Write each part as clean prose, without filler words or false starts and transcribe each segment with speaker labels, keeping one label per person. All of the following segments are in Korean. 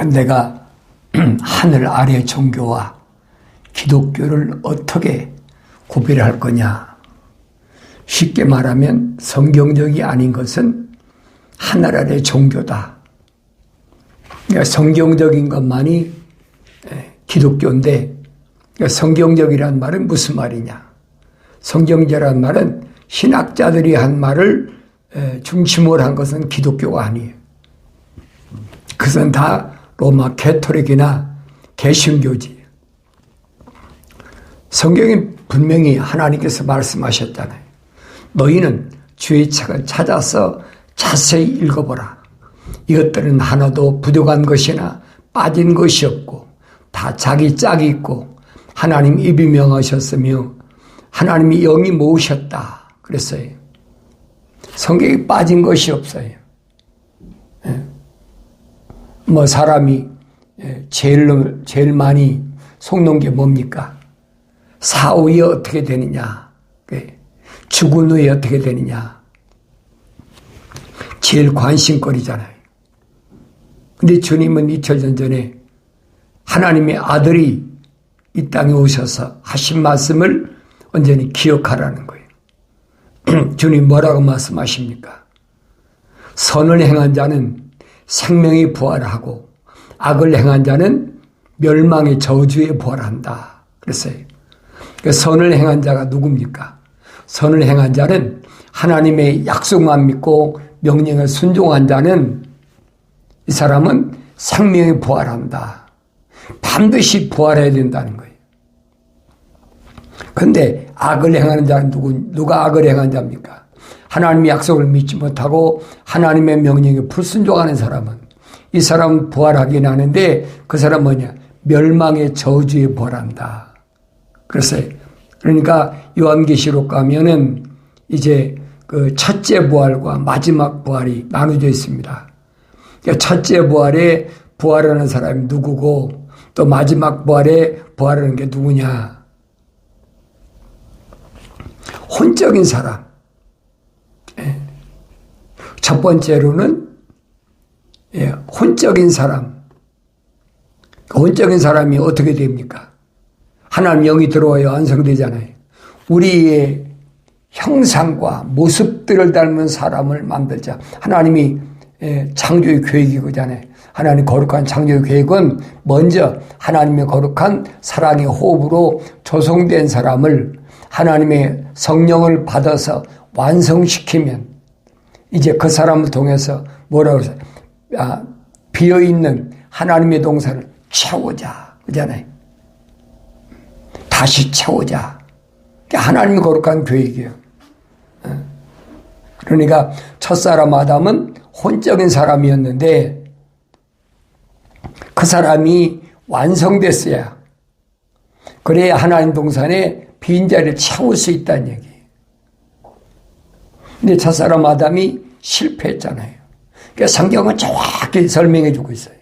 Speaker 1: 내가 하늘 아래 종교와 기독교를 어떻게 구별할 거냐? 쉽게 말하면 성경적이 아닌 것은 하늘 아래 종교다. 그러니까 성경적인 것만이 기독교인데, 그러니까 성경적이란 말은 무슨 말이냐? 성경적이란 말은 신학자들이 한 말을 중심으로 한 것은 기독교가 아니에요. 그것은 다 로마 가톨릭이나 개신교지. 성경이 분명히 하나님께서 말씀하셨잖아요. 너희는 주의 책을 찾아서 자세히 읽어보라. 이것들은 하나도 부족한 것이나 빠진 것이 없고 다 자기 짝이 있고 하나님 입이 명하셨으며 하나님이 영이 모으셨다 그랬어요. 성경에 빠진 것이 없어요. 뭐 사람이 제일 많이 속는 게 뭡니까? 사후 후에 어떻게 되느냐, 죽은 후에 어떻게 되느냐, 제일 관심거리잖아요. 근데 주님은 2000년 전에 하나님의 아들이 이 땅에 오셔서 하신 말씀을 온전히 기억하라는 거예요. 주님 뭐라고 말씀하십니까? 선을 행한 자는 생명이 부활하고 악을 행한 자는 멸망의 저주에 부활한다 그랬어요. 선을 행한 자가 누굽니까? 선을 행한 자는 하나님의 약속만 믿고 명령에 순종한 자는 이 사람은 생명이 부활한다. 반드시 부활해야 된다는 거예요. 그런데 악을 행하는 자는 누가 악을 행한 자입니까? 하나님의 약속을 믿지 못하고 하나님의 명령에 불순종하는 사람은 이 사람은 부활하긴 하는데 그 사람은 뭐냐? 멸망의 저주에 부활한다. 그러니까 요한계시록 가면은 이제 그 첫째 부활과 마지막 부활이 나눠져 있습니다. 그러니까 첫째 부활에 부활하는 사람이 누구고 또 마지막 부활에 부활하는 게 누구냐? 혼적인 사람. 첫 번째로는 혼적인 사람. 혼적인 사람이 어떻게 됩니까? 하나님 영이 들어와야 완성되잖아요. 우리의 형상과 모습들을 닮은 사람을 만들자. 하나님이 창조의 계획이잖아요. 하나님 거룩한 창조의 계획은 먼저 하나님의 거룩한 사랑의 호흡으로 조성된 사람을 하나님의 성령을 받아서 완성시키면 이제 그 사람을 통해서 뭐라고 해서 비어있는 하나님의 동산을 채우자 그잖아요. 다시 채우자. 하나님의 거룩한 계획이에요. 그러니까 첫사람 아담은 혼적인 사람이었는데 그 사람이 완성됐어야 그래야 하나님 동산에 빈자리를 채울 수 있다는 얘기예요. 근데 첫사람 아담이 실패했잖아요. 그러니까 성경은 정확히 설명해 주고 있어요.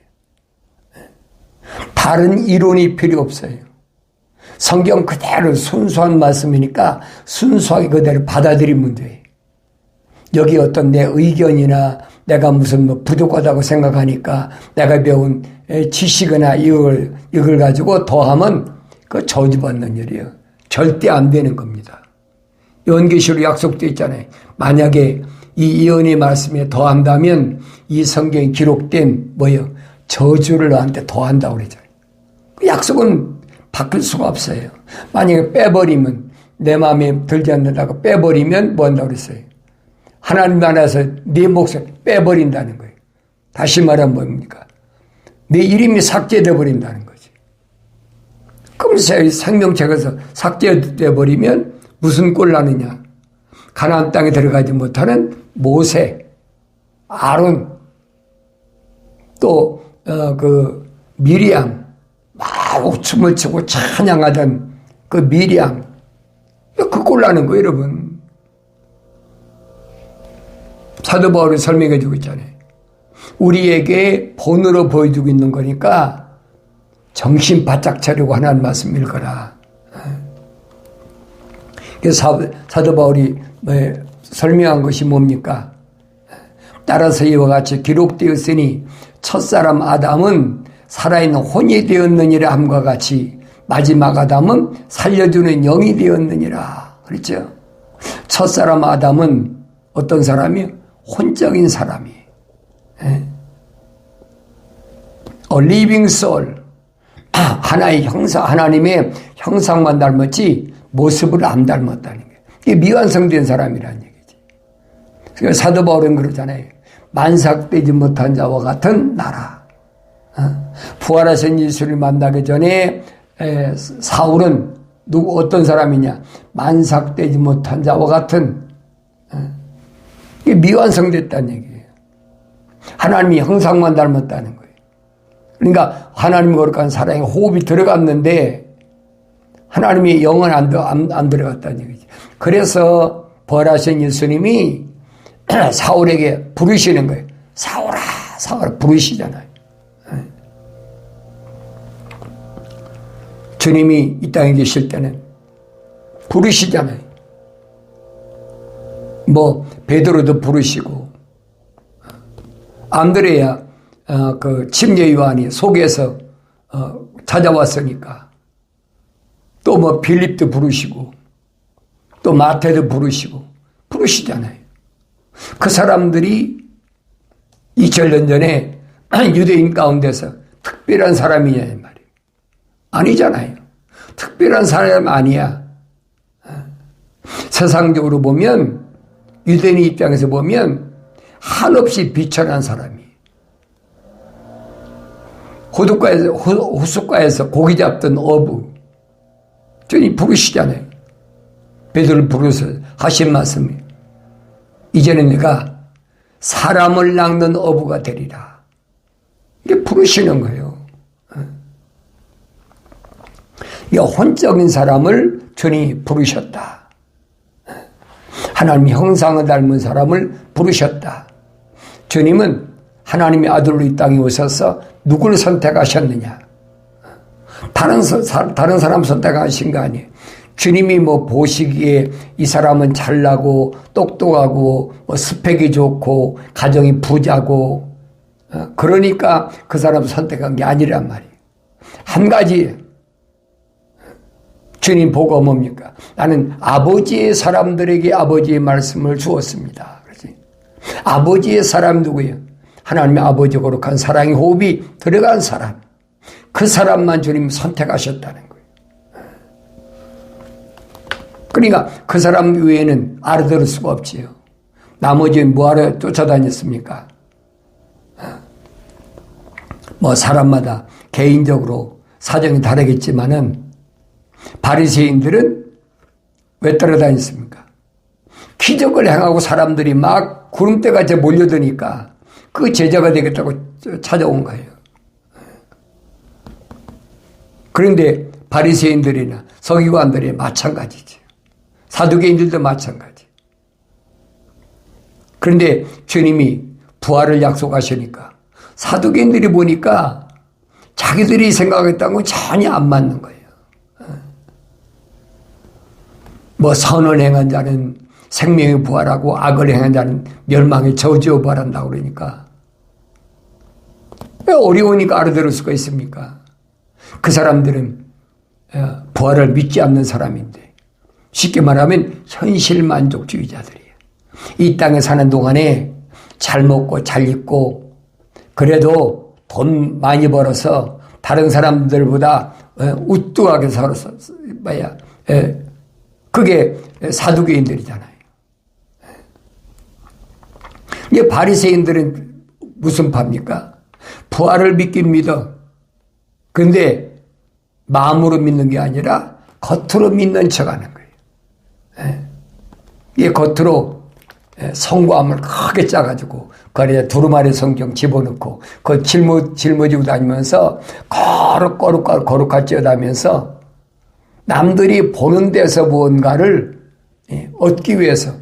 Speaker 1: 다른 이론이 필요 없어요. 성경 그대로 순수한 말씀이니까 순수하게 그대로 받아들이면 돼. 여기 어떤 내 의견이나 내가 무슨 뭐 부족하다고 생각하니까 내가 배운 지식이나 이걸 가지고 더하면 그 저주받는 일이에요. 절대 안 되는 겁니다. 요한계시록 약속되어 있잖아요. 만약에 이 예언의 말씀에 더한다면 이 성경에 기록된 뭐예요? 저주를 너한테 더한다고 그러잖아요. 그 약속은 바뀔 수가 없어요. 만약에 빼버리면 내 마음에 들지 않는다고 빼버리면 뭐 한다고 그랬어요? 하나님 나라에서 네 몫을 빼버린다는 거예요. 다시 말하면 뭡니까? 내 이름이 삭제되어 버린다는 거지. 금세 생명책에서 삭제되어 버리면 무슨 꼴 나느냐? 가나안 땅에 들어가지 못하는 모세, 아론, 또 미리암, 막 춤을 추고 찬양하던 그 미리암, 그 꼴 나는 거예요, 여러분. 사도 바울이 설명해 주고 있잖아요. 우리에게 본으로 보여주고 있는 거니까 정신 바짝 차리고 하나님 말씀 읽어라. 그래서 사도 바울이 설명한 것이 뭡니까? 따라서 이와 같이 기록되었으니 첫사람 아담은 살아있는 혼이 되었느니라 함과 같이 마지막 아담은 살려주는 영이 되었느니라. 그렇죠? 첫사람 아담은 어떤 사람이요? 혼적인 사람이에요. living soul. 하나의 형상, 하나님의 형상만 닮았지 모습을 안 닮았다는 거예요. 이게 미완성된 사람이라는 얘기지. 그래서 사도 바울은 그러잖아요. 만삭되지 못한 자와 같은 나라. 부활하신 예수를 만나기 전에 사울은 어떤 사람이냐? 만삭되지 못한 자와 같은, 이게 미완성됐다는 얘기예요. 하나님이 형상만 닮았다는 거예요. 그러니까 하나님과 거룩한 사랑의 호흡이 들어갔는데 하나님의 영은 안 들어갔다는 얘기죠. 그래서 부활하신 예수님이 사울에게 부르시는 거예요. 사울아, 사울아 부르시잖아요. 주님이 이 땅에 계실 때는 부르시잖아요. 뭐 베드로도 부르시고 안드레야 그 침례 요한이 속에서 찾아왔으니까 또 뭐 빌립도 부르시고 또 마태도 부르시잖아요. 그 사람들이 2000년 전에 유대인 가운데서 특별한 사람이냐 말이에요. 아니잖아요. 특별한 사람 아니야. 세상적으로 보면 유대인 입장에서 보면 한없이 비천한 사람이에요. 호숫가에서 고기 잡던 어부 주님 부르시잖아요. 베드로를 부르셔서 하신 말씀이 이제는 내가 사람을 낚는 어부가 되리라. 이게 부르시는 거예요. 이 혼적인 사람을 주님이 부르셨다. 하나님의 형상을 닮은 사람을 부르셨다. 주님은 하나님의 아들로 이 땅에 오셔서 누구를 선택하셨느냐? 다른 사람 선택하신 거 아니에요. 주님이 뭐 보시기에 이 사람은 잘나고 똑똑하고 뭐 스펙이 좋고 가정이 부자고 그러니까 그 사람 선택한 게 아니란 말이에요. 한 가지 주님 보고 뭡니까? 나는 아버지의 사람들에게 아버지의 말씀을 주었습니다. 그렇지? 아버지의 사람 누구예요? 하나님의 아버지 거룩한 사랑의 호흡이 들어간 사람. 그 사람만 주님 선택하셨다는 거예요. 그러니까 그 사람 외에는 알아들을 수가 없지요. 나머지는 뭐하러 쫓아다녔습니까? 뭐 사람마다 개인적으로 사정이 다르겠지만은 바리새인들은 왜 따라다녔습니까? 기적을 행하고 사람들이 막 구름대같이 몰려드니까 그 제자가 되겠다고 찾아온 거예요. 그런데 바리새인들이나 서기관들이 마찬가지죠. 사두개인들도 마찬가지. 그런데 주님이 부활을 약속하시니까 사두개인들이 보니까 자기들이 생각했던 건 전혀 안 맞는 거예요. 뭐 선을 행한 자는 생명의 부활하고 악을 행한 자는 멸망의 저주의 부활한다고 그러니까 왜 어려우니까 알아들을 수가 있습니까? 그 사람들은 부활을 믿지 않는 사람인데 쉽게 말하면 현실만족주의자들이에요. 이 땅에 사는 동안에 잘 먹고 잘 입고 그래도 돈 많이 벌어서 다른 사람들보다 우뚝하게 살아서 그게 사두개인들이잖아요. 이 바리새인들은 무슨 파입니까? 부활을 믿긴 믿어. 그런데 마음으로 믿는 게 아니라 겉으로 믿는 척하는 거예요. 이게 겉으로 성과함을 크게 짜가지고 그 안에 두루마리 성경 집어넣고 그 짊어지고 다니면서 거룩할 찌어다면서 남들이 보는 데서 무언가를 얻기 위해서.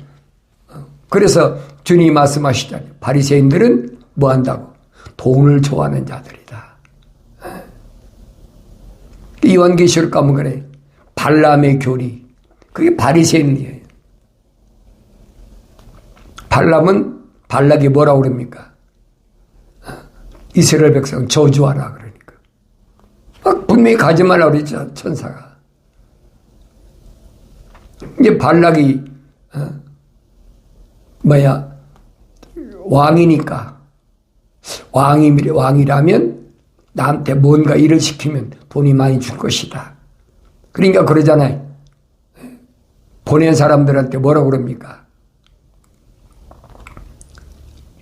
Speaker 1: 그래서 주님이 말씀하시잖아요. 바리새인들은 뭐 한다고? 돈을 좋아하는 자들이다. 요한계시록 가면 그래. 발람의 교리. 그게 바리새인이에요. 발락이 뭐라고 그럽니까? 이스라엘 백성 저주하라 그러니까. 막 분명히 가지 말라 그랬죠, 천사가. 이제 발락이 왕이니까 왕이라면 나한테 뭔가 일을 시키면 돈이 많이 줄 것이다. 그러니까 그러잖아요. 보낸 사람들한테 뭐라고 그럽니까?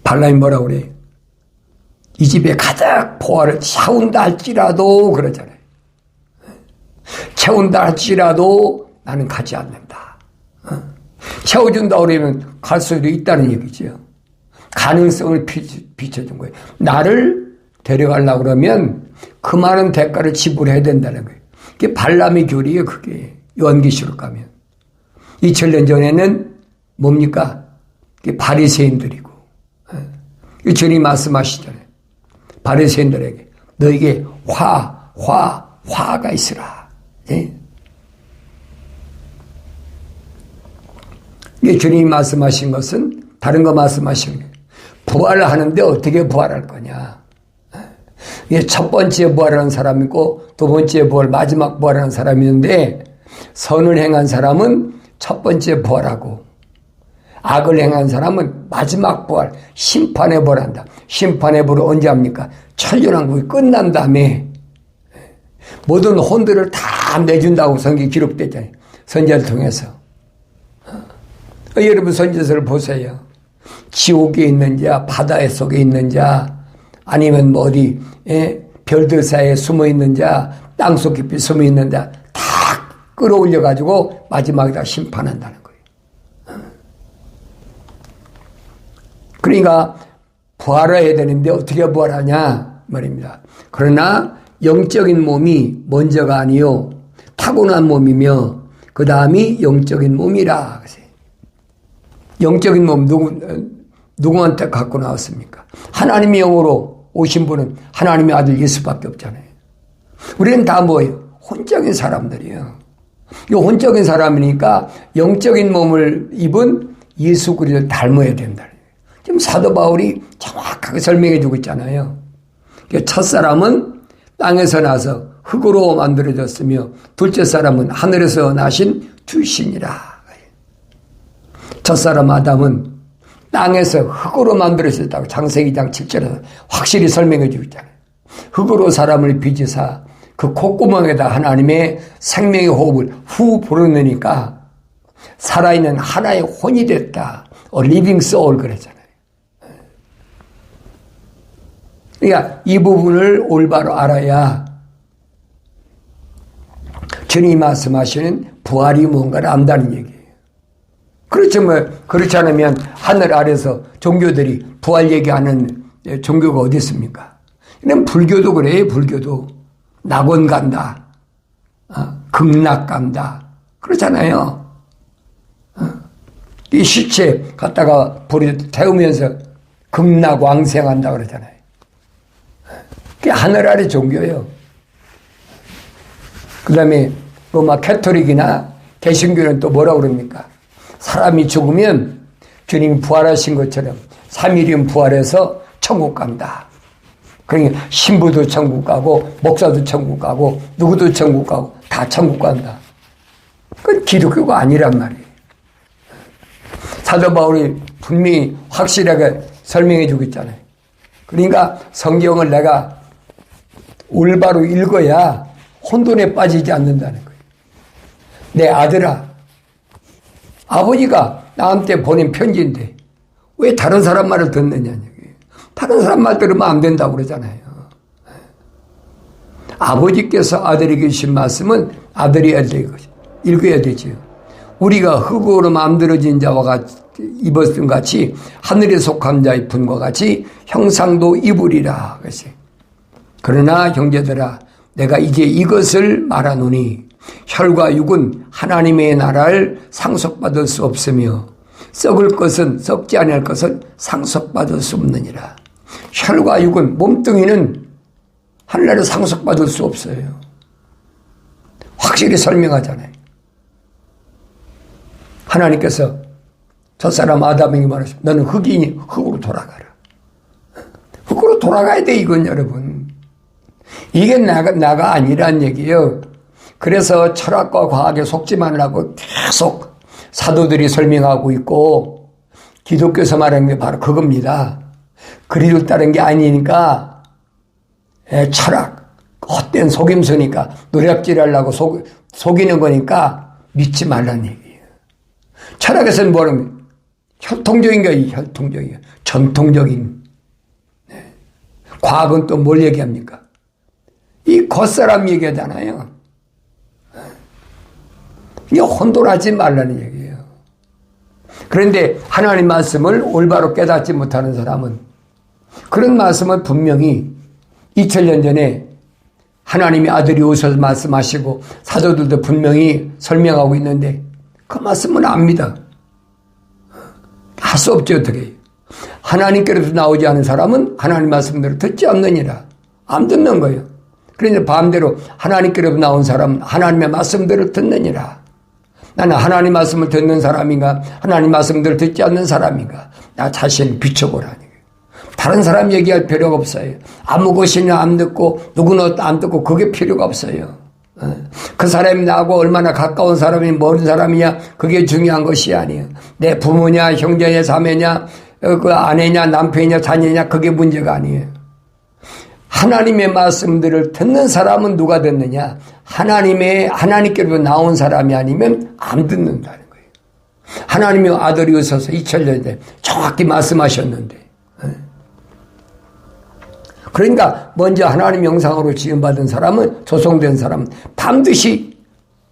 Speaker 1: 발람이 뭐라고 그래요? 이 집에 가득 보화를 채운다 할지라도 그러잖아요. 채운다 할지라도 나는 가지 않는다. 채워준다 그러면 갈 수도 있다는 얘기죠. 가능성을 비춰준 거예요. 나를 데려가려고 그러면 그 많은 대가를 지불해야 된다는 거예요. 그게 발람의 교리예요. 그게 요한계시록 가면 2000년 전에는 뭡니까? 그게 바리새인들이고 주님이 말씀하시잖아요. 바리새인들에게 너에게 화가 있으라. 네? 이게 주님이 말씀하신 것은 다른 거 말씀하시는 거예요. 부활을 하는데 어떻게 부활할 거냐. 이게 첫 번째 부활하는 사람이 있고 두 번째 부활, 마지막 부활하는 사람이 있는데 선을 행한 사람은 첫 번째 부활하고 악을 행한 사람은 마지막 부활, 심판의 부활한다. 심판의 부활을 언제 합니까? 천년왕국이 끝난 다음에 모든 혼들을 다 내준다고 성경에 기록되잖아요. 선지자를 통해서. 여러분 선지자를 보세요. 지옥에 있는 자, 바다 속에 있는 자, 아니면 뭐 어디 별들 사이에 숨어 있는 자, 땅속 깊이 숨어 있는 자 다 끌어올려 가지고 마지막에 다 심판한다는 거예요. 그러니까 부활을 해야 되는데 어떻게 부활하냐 말입니다. 그러나 영적인 몸이 먼저가 아니요 타고난 몸이며 그 다음이 영적인 몸이라. 영적인 몸 누구한테 갖고 나왔습니까? 하나님의 영으로 오신 분은 하나님의 아들 예수밖에 없잖아요. 우리는 다 뭐예요? 혼적인 사람들이에요. 이 혼적인 사람이니까 영적인 몸을 입은 예수 그리스도를 닮아야 된다. 지금 사도 바울이 정확하게 설명해 주고 있잖아요. 첫사람은 땅에서 나서 흙으로 만들어졌으며 둘째 사람은 하늘에서 나신 주신이라. 첫사람 아담은 땅에서 흙으로 만들어졌다고 창세기 2장 7절에서 확실히 설명해 주고 있잖아요. 흙으로 사람을 빚으사 그 콧구멍에다 하나님의 생명의 호흡을 후 불어넣으니까 살아있는 하나의 혼이 됐다. living soul 그랬잖아요. 그러니까 이 부분을 올바로 알아야 주님이 말씀하시는 부활이 뭔가를 안다는 얘기예요. 그렇지 않으면 하늘 아래서 종교들이 부활 얘기하는 종교가 어디 있습니까? 그냥 불교도 그래요. 불교도 낙원 간다, 극락 간다 그렇잖아요. 이 시체 갖다가 불에 태우면서 극락 왕생한다 그러잖아요. 그게 하늘 아래 종교예요. 그 다음에 로마 캐토릭이나 개신교는 또 뭐라고 그럽니까? 사람이 죽으면 주님이 부활하신 것처럼 3일이면 부활해서 천국 간다. 그러니까 신부도 천국 가고 목사도 천국 가고 누구도 천국 가고 다 천국 간다. 그건 기독교가 아니란 말이에요. 사도 바울이 분명히 확실하게 설명해 주고 있잖아요. 그러니까 성경을 내가 올바로 읽어야 혼돈에 빠지지 않는다는 거예요. 내 아들아, 아버지가 나한테 보낸 편지인데 왜 다른 사람 말을 듣느냐는 얘기예요. 다른 사람 말 들으면 안 된다고 그러잖아요. 아버지께서 아들에게 주신 말씀은 아들이 읽어야 되지요. 우리가 흙으로 만들어진 자와 같이 입었던 같이 하늘에 속한 자의 분과 같이 형상도 입으리라. 그러나 형제들아 내가 이제 이것을 말하노니 혈과 육은 하나님의 나라를 상속받을 수 없으며 썩을 것은 썩지 아니할 것은 상속받을 수 없느니라. 혈과 육은 몸뚱이는 하늘나라를 상속받을 수 없어요. 확실히 설명하잖아요. 하나님께서 저 사람 아담에게 말하시고 너는 흙이니 흙으로 돌아가라. 흙으로 돌아가야 돼, 이건 여러분. 이게 나가 아니란 얘기예요. 그래서 철학과 과학에 속지 말라고 계속 사도들이 설명하고 있고, 기독교에서 말하는 게 바로 그겁니다. 그리를 따른 게 아니니까, 철학, 헛된 속임수니까, 노략질 하려고 속이는 거니까 믿지 말라는 얘기예요. 철학에서는 뭐라면, 혈통적인 거예요, 혈통적인. 전통적인. 과학은 또 뭘 얘기합니까? 이 겉사람 얘기하잖아요. 이 혼돈하지 말라는 얘기예요. 그런데 하나님 말씀을 올바로 깨닫지 못하는 사람은 그런 말씀을 분명히 2000년 전에 하나님의 아들이 오셔서 말씀하시고 사도들도 분명히 설명하고 있는데 그 말씀은 압니다. 할 수 없죠, 어떻게. 하나님께로서 나오지 않은 사람은 하나님 말씀대로 듣지 않느니라. 안 듣는 거예요. 그러니까 반대로 하나님께로서 나온 사람은 하나님의 말씀대로 듣느니라. 나는 하나님 말씀을 듣는 사람인가, 하나님 말씀대로 듣지 않는 사람인가, 나 자신을 비춰보라는 거예요. 다른 사람 얘기할 필요가 없어요. 아무 것이나 안 듣고 누구나 안 듣고 그게 필요가 없어요. 그 사람이 나하고 얼마나 가까운 사람이 먼 사람이냐, 그게 중요한 것이 아니에요. 내 부모냐, 형제냐, 자매냐, 그 아내냐, 남편이냐, 자녀냐, 그게 문제가 아니에요. 하나님의 말씀들을 듣는 사람은 누가 듣느냐? 하나님께로 나온 사람이 아니면 안 듣는다는 거예요. 하나님의 아들이 오셔서 2000년 전에 정확히 말씀하셨는데. 그러니까 먼저 하나님 형상으로 지음받은 사람은, 조성된 사람은 반드시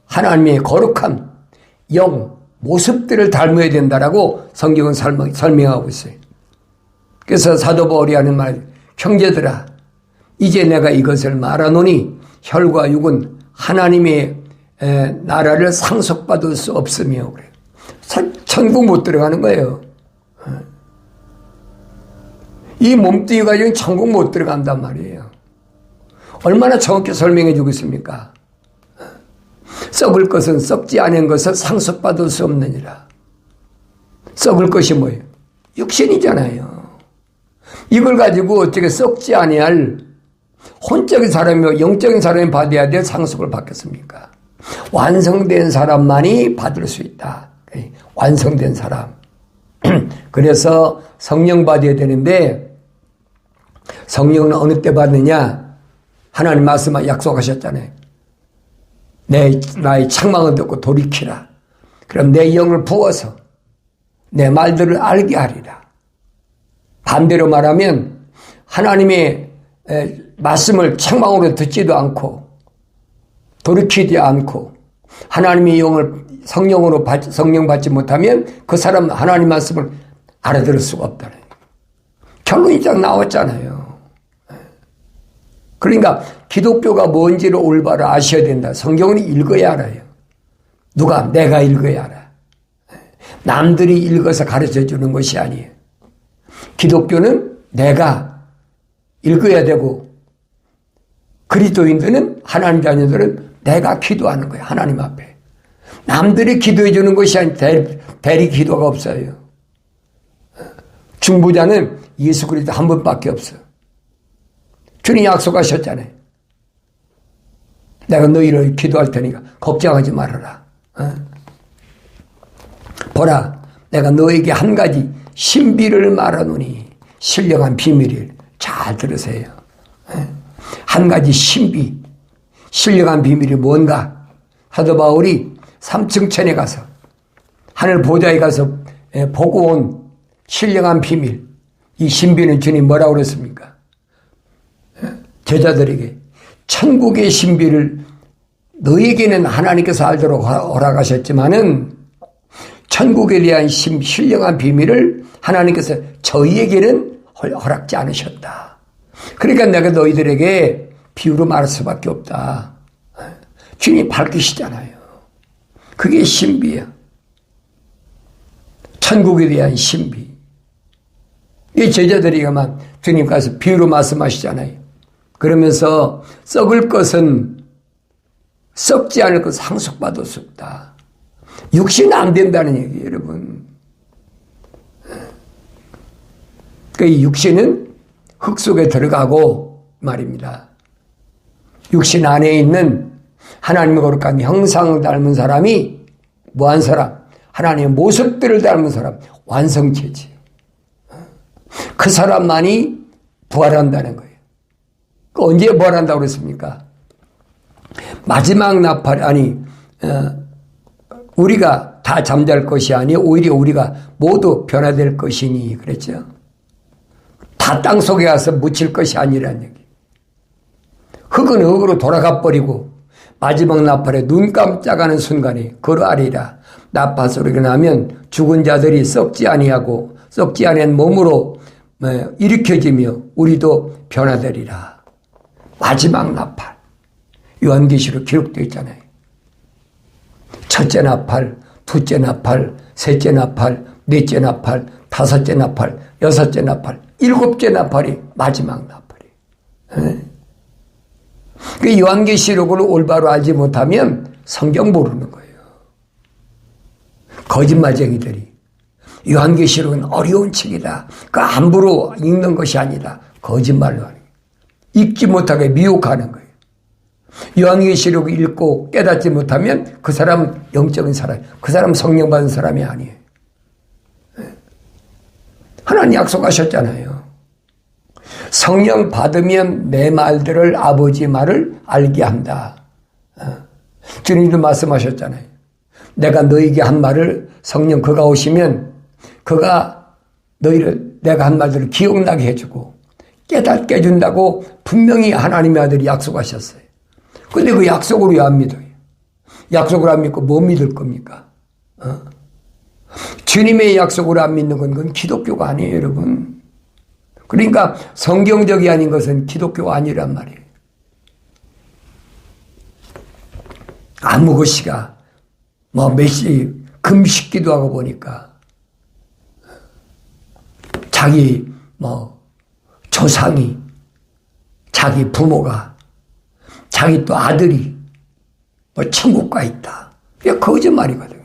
Speaker 1: 하나님의 거룩한 영, 모습들을 닮아야 된다라고 성경은 설명하고 있어요. 그래서 사도 바울이 하는 말, 형제들아, 이제 내가 이것을 말하노니 혈과 육은 하나님의 나라를 상속받을 수 없으며, 그래요. 천국 못 들어가는 거예요. 이 몸뚱이 가지고는 천국 못 들어간단 말이에요. 얼마나 정확히 설명해 주고 있습니까? 썩을 것은 썩지 않은 것을 상속받을 수 없느니라. 썩을 것이 뭐예요? 육신이잖아요. 이걸 가지고 어떻게 썩지 아니할 혼적인 사람이며 영적인 사람이 받아야 될 상속을 받겠습니까? 완성된 사람만이 받을 수 있다. 완성된 사람. 그래서 성령 받아야 되는데, 성령은 어느 때 받느냐? 하나님 말씀 약속하셨잖아요. 나의 책망을 듣고 돌이키라. 그럼 내 영을 부어서 내 말들을 알게 하리라. 반대로 말하면 하나님의 말씀을 책망으로 듣지도 않고 돌이키지 않고 하나님의 영을 성령 받지 못하면 그 사람은 하나님 말씀을 알아들을 수가 없다는 거예요. 결론이 딱 나왔잖아요. 그러니까 기독교가 뭔지를 올바로 아셔야 된다. 성경은 읽어야 알아요. 누가? 내가 읽어야 알아. 남들이 읽어서 가르쳐 주는 것이 아니에요. 기독교는 내가 읽어야 되고, 그리스도인들은, 하나님 자녀들은 내가 기도하는 거예요. 하나님 앞에. 남들이 기도해 주는 것이 아니라 대리 기도가 없어요. 중보자는 예수 그리스도 한 분밖에 없어요. 주님 약속하셨잖아요. 내가 너희를 기도할 테니까 걱정하지 말아라. 보라, 내가 너에게 한 가지 신비를 말하노니, 신령한 비밀을 잘 들으세요. 한 가지 신비, 신령한 비밀이 뭔가? 사도 바울이 3층 천에 가서, 하늘 보좌에 가서 보고 온 신령한 비밀, 이 신비는 주님 뭐라고 그랬습니까? 제자들에게 천국의 신비를 너에게는 하나님께서 알도록 허락하셨지만은 천국에 대한 신령한 비밀을 하나님께서 저희에게는 허락지 않으셨다. 그러니까 내가 너희들에게 비유로 말할 수밖에 없다. 주님이 밝히시잖아요. 그게 신비야. 천국에 대한 신비. 이 제자들이가만 주님 가서 비유로 말씀하시잖아요. 그러면서 썩을 것은 썩지 않을 것 상속받을 수 없다. 육신은 안 된다는 얘기예요, 여러분. 그 육신은 흙 속에 들어가고 말입니다. 육신 안에 있는 하나님의 거룩한 형상을 닮은 사람이 뭐한 사람? 하나님의 모습들을 닮은 사람, 완성체지. 그 사람만이 부활한다는 거예요. 언제 부활한다고 그랬습니까? 마지막 나팔, 우리가 다 잠잘 것이 아니 오히려 우리가 모두 변화될 것이니 그랬죠. 다 땅 속에 가서 묻힐 것이 아니라는 얘기. 흙은 흙으로 돌아가 버리고 마지막 나팔에 눈 깜짝하는 순간에 그러하리라. 나팔 소리가 나면 죽은 자들이 썩지 아니하고 썩지 않은 몸으로 일으켜지며 우리도 변화되리라. 마지막 나팔. 요한계시록 기록되어 있잖아요. 첫째 나팔, 둘째 나팔, 셋째 나팔, 넷째 나팔, 다섯째 나팔, 여섯째 나팔, 일곱째 나팔이 마지막 나팔이에요. 그 요한계시록을 올바로 알지 못하면 성경 모르는 거예요. 거짓말쟁이들이 요한계시록은 어려운 책이다. 그 함부로 읽는 것이 아니다. 거짓말로 하는 거예요. 읽지 못하게 미혹하는 거예요. 요한계시록을 읽고 깨닫지 못하면 그 사람은 영적인 사람, 그 사람 성령 받은 사람이 아니에요. 하나님 약속하셨잖아요. 성령 받으면 내 말들을 아버지 말을 알게 한다. 주님도 말씀하셨잖아요. 내가 너에게 한 말을 성령 그가 오시면 그가 너희를 내가 한 말들을 기억나게 해주고 깨닫게 해준다고 분명히 하나님의 아들이 약속하셨어요. 근데 그 약속을 왜 안 믿어요? 약속을 안 믿고 뭐 믿을 겁니까? 주님의 약속을 안 믿는 건 그건 기독교가 아니에요, 여러분. 그러니까 성경적이 아닌 것은 기독교가 아니란 말이에요. 아무것이가 몇시 금식기도 하고 보니까 자기 조상이 자기 부모가 자기 또 아들이 천국 가 있다. 이게 거짓말이거든요.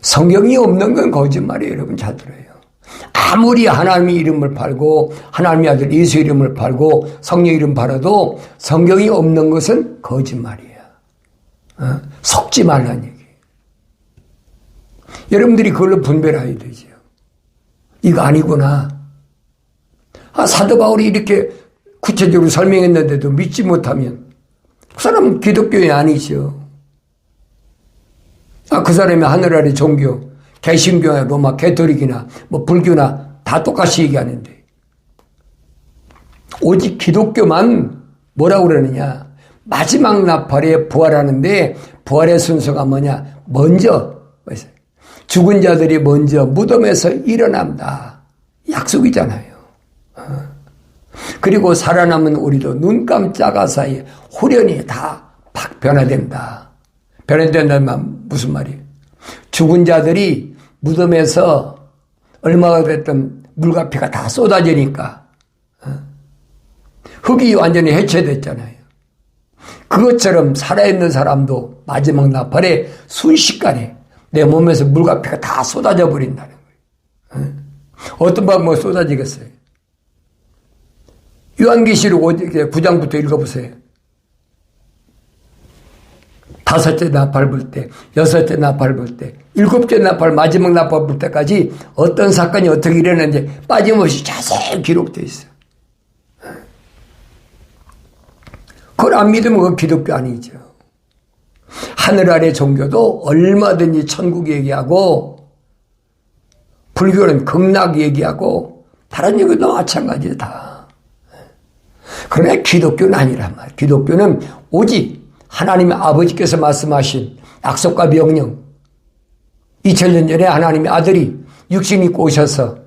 Speaker 1: 성경이 없는 건 거짓말이에요. 여러분 잘 들어요. 아무리 하나님의 이름을 팔고 하나님의 아들 예수 이름을 팔고 성령 이름 팔아도 성경이 없는 것은 거짓말이에요. 속지 말라는 얘기예요. 여러분들이 그걸로 분별해야 되죠. 이거 아니구나. 사도 바울이 이렇게 구체적으로 설명했는데도 믿지 못하면 그 사람은 기독교인이 아니죠. 그 사람이 하늘 아래 종교, 개신교나 로마 가톨릭이나 불교나 다 똑같이 얘기하는데 오직 기독교만 뭐라고 그러느냐. 마지막 나팔에 부활하는데 부활의 순서가 뭐냐. 먼저 죽은 자들이 먼저 무덤에서 일어난다. 약속이잖아요. 그리고 살아남은 우리도 눈 깜짝아 사이에 후련히 다 변화된다. 변화된다는 말 무슨 말이에요? 죽은 자들이 무덤에서 얼마가 됐던 물과 피가 다 쏟아지니까 흙이 완전히 해체됐잖아요. 그것처럼 살아있는 사람도 마지막 나팔에 순식간에 내 몸에서 물과 피가 다 쏟아져 버린다는 거예요. 어떤 방법으로 쏟아지겠어요? 요한계시록 9장부터 읽어보세요. 다섯째 나팔 불 때, 여섯째 나팔 불 때, 일곱째 나팔, 마지막 나팔 불 때까지 어떤 사건이 어떻게 일어났는지 빠짐없이 자세히 기록되어 있어요. 그걸 안 믿으면 그건 기독교 아니죠. 하늘 아래 종교도 얼마든지 천국 얘기하고 불교는 극락 얘기하고 다른 얘기도 마찬가지다. 그러나 기독교는 아니란 말이에요. 기독교는 오직 하나님의 아버지께서 말씀하신 약속과 명령 2000년 전에 하나님의 아들이 육신 입고 오셔서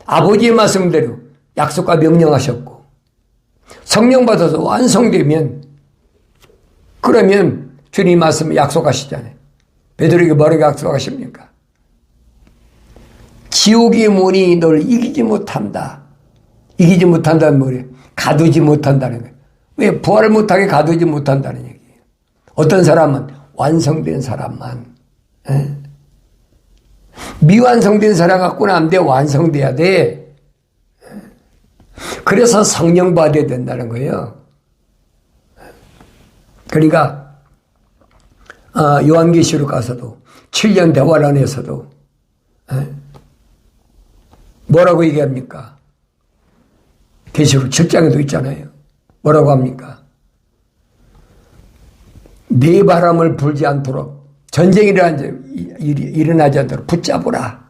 Speaker 1: 아버지의 말씀대로 약속과 명령하셨고 성령 받아서 완성되면 그러면 주님 말씀 약속하시잖아요. 베드로에게 뭐라고 약속하십니까? 지옥의 문이 널 이기지 못한다. 이기지 못한다는 뭐예요? 가두지 못한다는 거예요. 왜? 부활을 못하게 가두지 못한다는 얘기예요. 어떤 사람은 완성된 사람만. 미완성된 사람 갖고는 안 돼. 완성돼야 돼. 그래서 성령 받아야 된다는 거예요. 그러니까 요한계시록 가서도 7년 대환란에서도 뭐라고 얘기합니까? 계시록 7장에도 있잖아요. 뭐라고 합니까? 네 바람을 불지 않도록 전쟁이 일어나지 않도록 붙잡으라.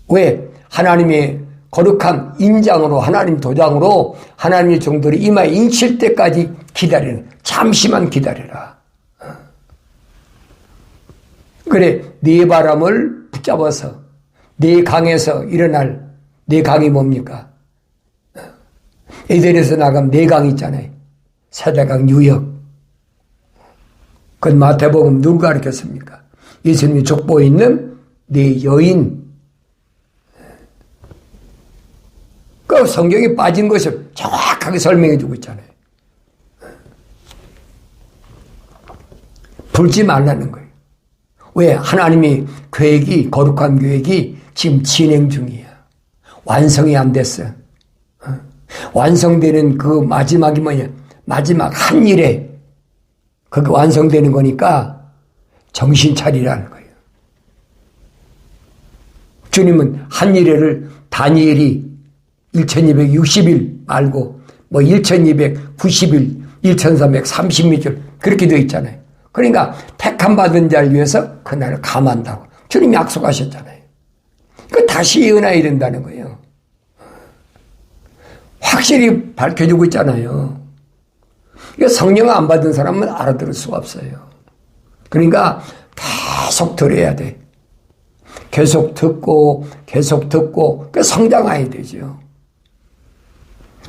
Speaker 1: 왜? 하나님의 거룩한 인장으로 하나님 도장으로 하나님의 종들이 이마에 인칠 때까지 기다리는, 잠시만 기다려라. 그래, 네 바람을 붙잡아서 네 강에서 일어날, 네 강이 뭡니까? 에덴에서 나가면 네 강이 있잖아요. 세대강, 유역. 그건 마태복음 누가 가르쳤습니까? 예수님이 족보에 있는 네 여인. 그 성경에 빠진 것을 정확하게 설명해 주고 있잖아요. 불지 말라는 거예요. 왜? 하나님의 계획이, 거룩한 계획이 지금 진행 중이야. 완성이 안 됐어. 완성되는 그 마지막이 뭐냐? 마지막 한 일에 그게 완성되는 거니까 정신 차리라는 거예요. 주님은 한 일회를 다니엘이 1260일 말고 뭐 1290일, 1330일 그렇게 되어 있잖아요. 그러니까 택함 받은 자를 위해서 그날을 감한다고 주님이 약속하셨잖아요. 그 다시 예언해야 된다는 거예요. 확실히 밝혀주고 있잖아요. 이거 성령 안 받은 사람은 알아들을 수가 없어요. 그러니까 계속 들어야 돼. 계속 듣고 그 성장해야 되죠.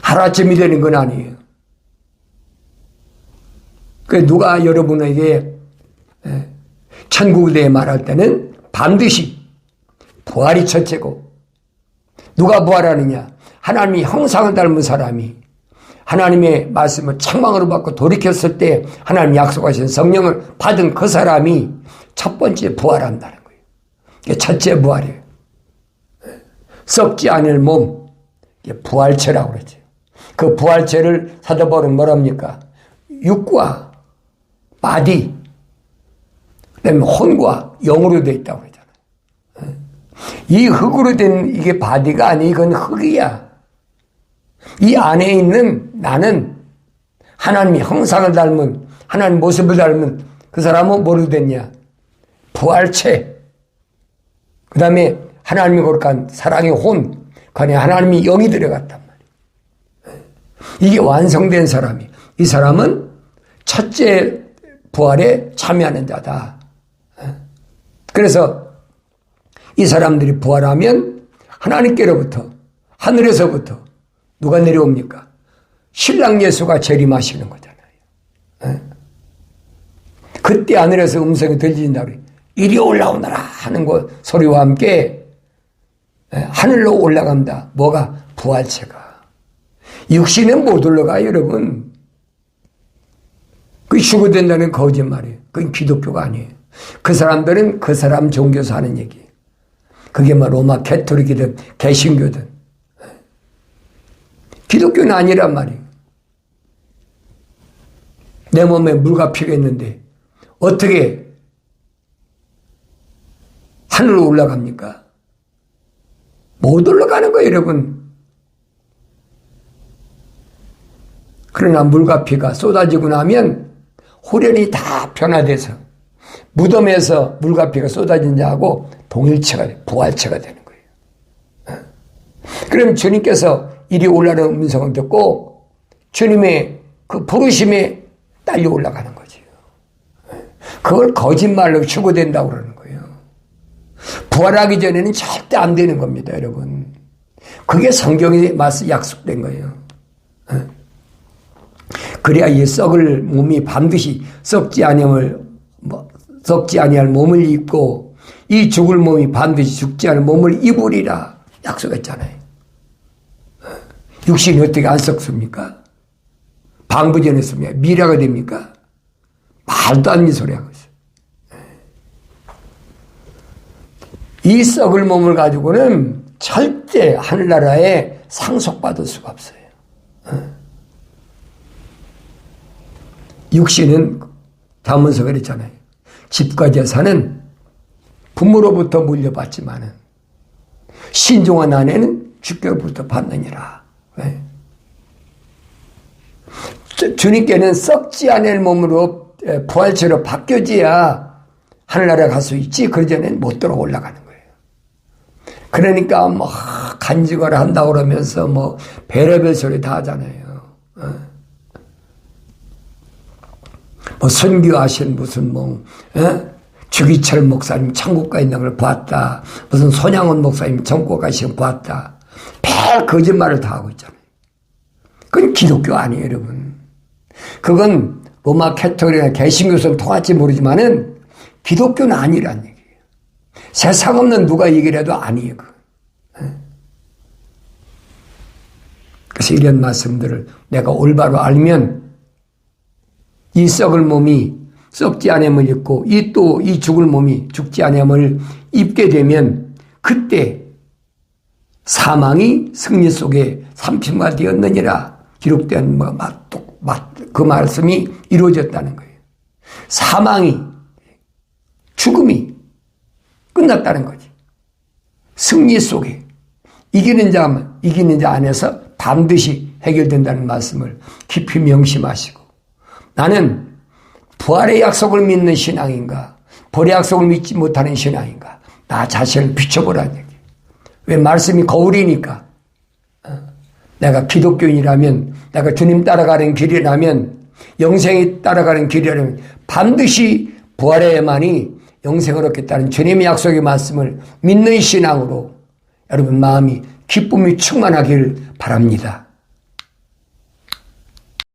Speaker 1: 하루아침이 되는 건 아니에요. 그 누가 여러분에게 천국에 대해 말할 때는 반드시 부활이 첫째고, 누가 부활하느냐? 하나님의 형상을 닮은 사람이 하나님의 말씀을 책망으로 받고 돌이켰을 때 하나님 약속하신 성령을 받은 그 사람이 첫 번째 부활한다는 거예요. 이게 첫째 부활이에요. 썩지 않을 몸, 이게 부활체라고 그러죠. 그 부활체를 사도 바울은 뭐랍니까? 육과 바디, 그다음에 혼과 영으로 되어 있다고 그러잖아요. 이 흙으로 된 이게 바디가 아니, 이건 흙이야. 이 안에 있는 나는 하나님의 형상을 닮은, 하나님 모습을 닮은 그 사람은 뭐로 됐냐? 부활체. 그 다음에 하나님의 거룩한 사랑의 혼, 그 안에 하나님의 영이 들어갔단 말이에요. 이게 완성된 사람이, 이 사람은 첫째 부활에 참여하는 자다. 그래서 이 사람들이 부활하면 하나님께로부터, 하늘에서부터 누가 내려옵니까? 신랑 예수가 재림하시는 거잖아요. 그때 하늘에서 음성이 들린다 그래. 이리 올라오너라 하는 것 소리와 함께 하늘로 올라간다. 뭐가? 부활체가. 육신은 못 올라가요, 여러분. 그게 죽어된다는 거짓말이에요. 그건 기독교가 아니에요. 그 사람들은 그 사람 종교에서 하는 얘기예요. 그게 뭐 로마 캐토릭이든 개신교든. 기독교는 아니란 말이에요. 내 몸에 물과 피가 있는데 어떻게 하늘로 올라갑니까? 못 올라가는 거예요, 여러분. 그러나 물과 피가 쏟아지고 나면 후련이 다 변화돼서 무덤에서 물과 피가 쏟아진 자하고 동일체가 돼, 부활체가 되는 거예요. 그럼 주님께서 이리 올라가는 음성을 듣고 주님의 그 부르심에 딸려 올라가는 거지요. 그걸 거짓말로 추구된다고 그러는 거예요. 부활하기 전에는 절대 안 되는 겁니다, 여러분. 그게 성경에 맞서 약속된 거예요. 그래야 이 썩을 몸이 반드시 썩지 아니할 몸을 입고 이 죽을 몸이 반드시 죽지 않을 몸을 입으리라 약속했잖아요. 육신이 어떻게 안 썩습니까? 방부전했습니까? 미라가 됩니까? 말도 안 되는 소리 하고 있어요. 이 썩을 몸을 가지고는 절대 하늘나라에 상속받을 수가 없어요. 육신은 자문서 그랬잖아요. 집과 재산은 부모로부터 물려받지만은 신중한 아내는 주께로부터 받느니라. 왜? 주님께는 썩지 않을 몸으로 부활체로 바뀌어져야 하늘나라에 갈 수 있지, 그 전에는 못 들어 올라가는 거예요. 그러니까 뭐 간직을 한다고 그러면서 뭐 별의별 소리 다 하잖아요. 뭐 선교하신 무슨 뭐 주기철 목사님 천국 가 있는 걸 봤다. 무슨 손양원 목사님 천국 가시는 걸 봤다. 별 거짓말을 다 하고 있잖아요. 그건 기독교 아니에요, 여러분. 그건 로마 캐톨릭이나 개신교에서 통할지 모르지만은 기독교는 아니란 얘기예요. 세상 없는 누가 얘기를 해도 아니에요. 그래서 이런 말씀들을 내가 올바로 알면 이 썩을 몸이 썩지 않음을 입고 이 죽을 몸이 죽지 않음을 입게 되면 그때 사망이 승리 속에 삼심과 되었느니라 기록된 그 말씀이 이루어졌다는 거예요. 사망이 죽음이 끝났다는 거지. 승리 속에 이기는 자 안에서 반드시 해결된다는 말씀을 깊이 명심하시고 나는 부활의 약속을 믿는 신앙인가 벌의 약속을 믿지 못하는 신앙인가 나 자신을 비춰보라는 얘기. 왜 말씀이 거울이니까 내가 기독교인이라면 내가 주님 따라가는 길이라면 영생이 따라가는 길이라면 반드시 부활에만이 영생을 얻겠다는 주님의 약속의 말씀을 믿는 신앙으로 여러분 마음이 기쁨이 충만하길 바랍니다.